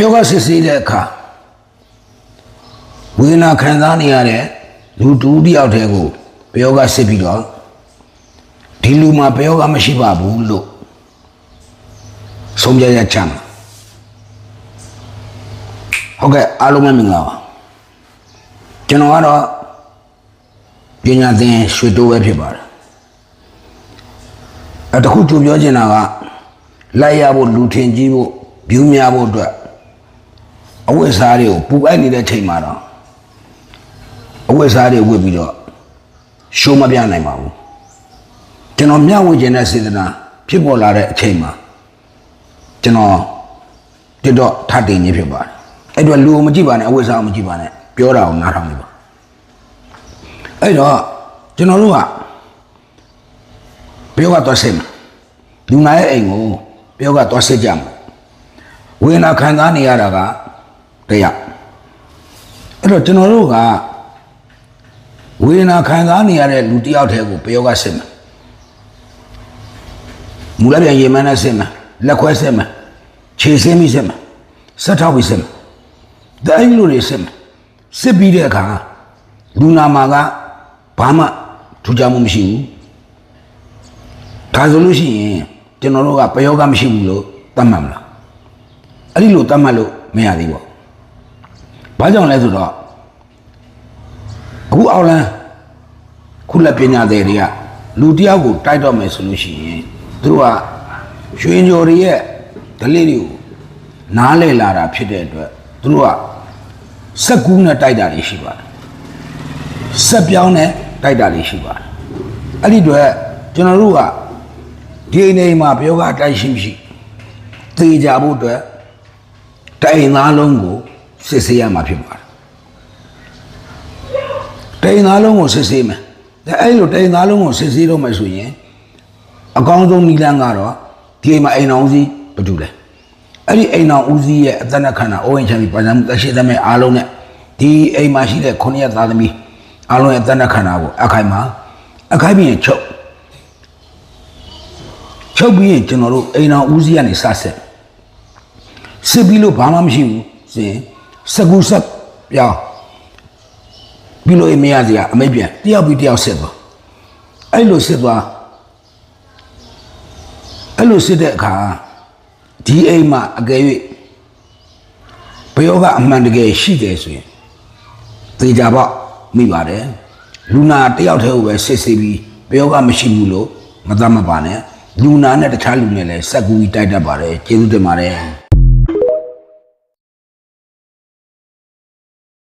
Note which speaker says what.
Speaker 1: ယောဂစစ်ဆေးတဲ့အခါဝေဒနာခံစားနေရတဲ့လူတူတယောက်တည်းကိုဘယောဂစစ်ပြီးတော့ဒီလူမှာဘယောဂမရှိပါဘူးလို့ဆုံးဖြတ်ရချမ်းဟုတ်ကဲ့အားလုံးပဲမင်္ဂလာပါကျွန်တော်ကတော့ပညာသင်ရွှေတိုးပဲဖြစ်ပါတယ်တခုကြိုပြောချင်တာကလိုက်ရဖို့လူထင်ကြီးဖို့ဘျူးများဖို့အတွက်အဝတ်စားတွေကိုပူအိုက်နေတဲ့ချိန်မှာတော့အဝတ်စားတွေဝတ်ပြီးတော့ရှိုးမပြနိုင်ပါဘူးကျွန်တော်မျှဝေခြင်းတဲ့စေတနာဖြစ်ပေါ်လာတဲ့အချိန်မှာကျွန်တော်တိတော့ထပ်တင်ကြီးဖြစ်ပါတယ်အဲ့တော့လူကိုမကြည့်ပါနဲ့အဝတ်စားကိုမကြည့်ပါနဲ့ပြောတာကိုနားထောင်နေပါအဲ့တော့ကျွန်တော်တို့ကဘယောကတော့စစ်မှာလူနာရဲ့အိမ်ကိုဘယောကတော့စစ်ကြမှာဝေဒနာခံစားနေရတာကတရားအဲ့တော့ကျွန်တော်တို့ကဝေဒနာခံစားနေရတဲ့လူတယောက်တည်းကိုဘယောကစစ်မှာမူလပြန်ရေမန်းနဲ့စစ်မှာလက်ခွဲစစ်မှာခြေစင်းပြီးစစ်မှာဆက်ထောက်ပြီးစစ်မှာအဲ့လိုတွေစစ်မှာစစ်ပြီးတဲ့အခါလူနာမှာကဘာမှထူးခြားမှုမရှိဘူးဒါဆိုလို့ရှိရင်ကျွန်တော်တို့ကဘယောကမရှိဘူးလို့သတ်မှတ်မလားအဲ့ဒီလိုသတ်မှတ်လို့မရသေးပါဘူးဘာကြောင့်လဲဆိုတော့အခုအောက်လန်းခုလက်ပညာသည်တွေကလူတယောက်ကိုတိုက်တော့မယ်ဆိုလို့ရှိရင်သူတို့ကရွှေညိုတွေရဲ့ဓလေ့တွေကိုနားလည်လာတာဖြစ်တဲ့အတွက်သူတို့ကစက်ကူးနဲ့တိုက်တာတွေရှိပါတယ်စက်ပြောင်းနဲ့တိုက်တာတွေရှိပါတယ်အဲ့ဒီအတွက်ကျွန်တော်တို့ကဒီအိမ်မှာဘယောကအတိုက်ရှိမရှိသေချာဖို့အတွက်တိုင်သားလုံးကိုစစ်ဆေးရမှာဖြစ်ပါတယ်တိုင်သားလုံးကိုစစ်ဆေးမယ်အဲ့လိုတိုင်သားလုံးကိုစစ်ဆေးတော့မယ်ဆိုရင်အကောင်းဆုံးနည်းလမ်းကတော့ဒီအိမ်မှာအိမ်အောင်စီဘယ်သူလဲအဲ့ဒီအိမ်အောင်ဦးစီးရဲ့အသက်နဲ့ခန္ဓာအိုးအိမ်ချမ်းပြီးပါဇာမှုတရှိသမဲ့အားလုံးနဲ့ဒီအိမ်မှာရှိတဲ့9ရက်သားသမီးအားလုံးရဲ့အသက်နဲ့ခန္ဓာကိုအခိုင်ပြီးရင်ချုပ်ပြီးရင်ကျွန်တော်တို့အိမ်အောင်ဦးစီးကနေစစစ်ပြီးလို့ဘာမှမရှိဘူးဆိုရင်စကူဆက်ပြောင်းပြီးလို့မရစရာအမိတ်ပြန်တယောက်ပြီးတယောက်စစ်သွားအဲ့လိုစစ်တဲ့အခါဒီအိမ်မှာအကယ်၍ဘယောကအမှန်တကယ်ရှိတယ်ဆိုရင်သေချာပေါ့မိပါတယ်လူနာတယောက်တည်းကိုပဲစစ်ပြီးဘယောကမရှိဘူးလို့မသတ်မှတ်ပါနဲ့လူနာနဲ့တခြားလူနဲ့လည်းစက်ကူကြီးတိုက်တတ်ပါတယ်ကျေးဇူးတင်ပါတယ်